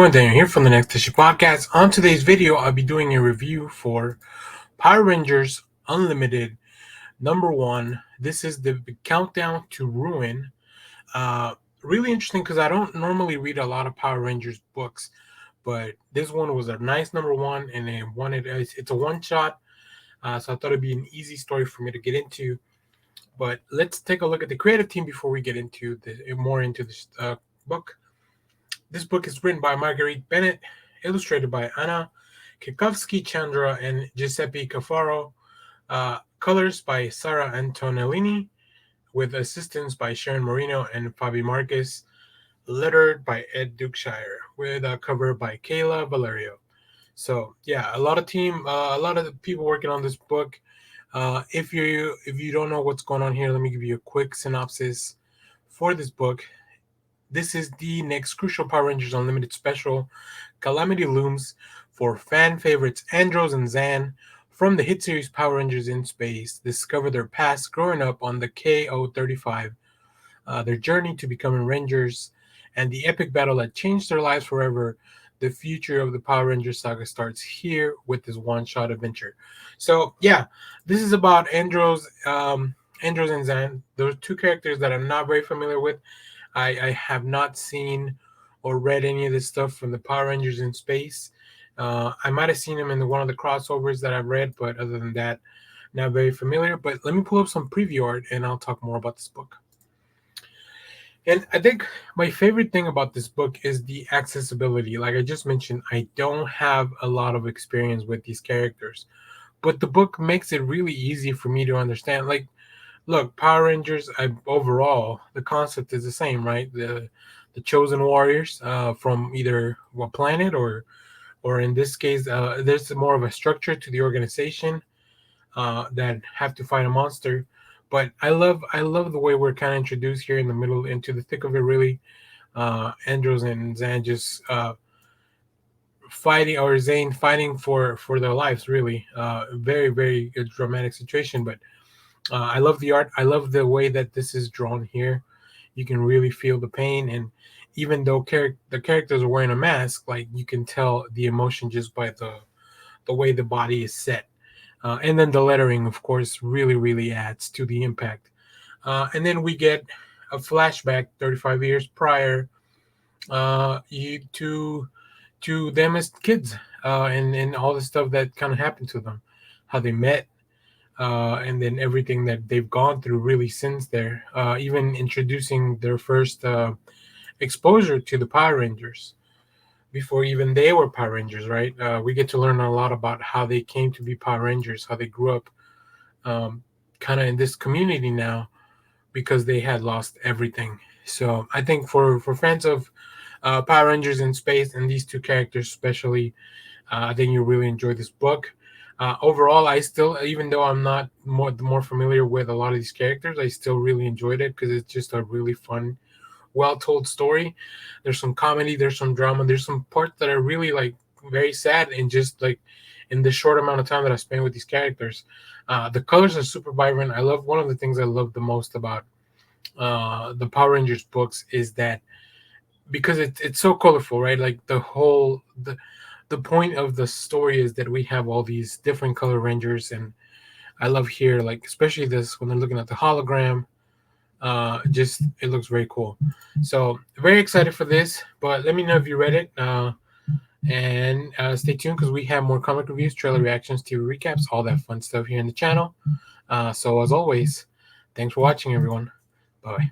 everyone, Daniel here from the Next Issue Podcast. On today's video, I'll be doing a review for Power Rangers Unlimited #1. This is the countdown to ruin. Really interesting because I don't normally read a lot of Power Rangers books, but this one was a nice #1, and it's a one shot, so I thought it'd be an easy story for me to get into. But let's take a look at the creative team before we get into more into this book. This book is written by Marguerite, Bennett, illustrated by Anna, Kekovsky, Chandra, and Giuseppe Cafaro. Colors by Sara Antonellini, with assistance by Sharon Marino and Fabi Marques. Lettered by Ed Dukeshire, with a cover by Keyla, Valerio. So yeah, a lot of people working on this book. If you don't know what's going on here, let me give you a quick synopsis for this book. This is the next crucial Power Rangers Unlimited special. Calamity looms for fan favorites Andros and Zan from the hit series Power Rangers in Space. Discover their past growing up on the KO-35, their journey to becoming Rangers, and the epic battle that changed their lives forever. The future of the Power Rangers saga starts here with this one-shot adventure. So yeah, this is about Andros and Zan. Those two characters that I'm not very familiar with. I have not seen or read any of this stuff from the Power Rangers in Space. I might have seen them in one of the crossovers that I've read, but other than that, not very familiar. But let me pull up some preview art and I'll talk more about this book. And I think my favorite thing about this book is the accessibility. Like I just mentioned, I don't have a lot of experience with these characters, but the book makes it really easy for me to understand. Like, look, Power Rangers, overall, the concept is the same, right? The chosen warriors from either a planet or in this case, there's more of a structure to the organization that have to fight a monster. But I love the way we're kind of introduced here in the middle, into the thick of it, really. Andros and Zan just fighting, or Zane fighting for their lives, really. Very, very dramatic situation, but I love the art. I love the way that this is drawn here. You can really feel the pain, and even though the characters are wearing a mask, like you can tell the emotion just by the way the body is set. And then the lettering, of course, really adds to the impact. And then we get a flashback 35 years prior to them as kids, and all the stuff that kind of happened to them, how they met, and then everything that they've gone through really since there, even introducing their first exposure to the Power Rangers before even they were Power Rangers, right? We get to learn a lot about how they came to be Power Rangers, how they grew up kind of in this community now because they had lost everything. So I think for fans of Power Rangers in Space and these two characters especially, I think you'll really enjoy this book. Overall, I still, even though I'm not more familiar with a lot of these characters, I still really enjoyed it because it's just a really fun, well-told story. There's some comedy, there's some drama, there's some parts that are really like very sad, and just like in the short amount of time that I spent with these characters. The colors are super vibrant. I love, one of the things I love the most about the Power Rangers books is that because it's so colorful, right? Like the point of the story is that we have all these different color Rangers, and I love here, like especially this when they're looking at the hologram. Just it looks very cool. So very excited for this. But let me know if you read it, and stay tuned because we have more comic reviews, trailer reactions, TV recaps, all that fun stuff here in the channel. So as always, thanks for watching, everyone. Bye.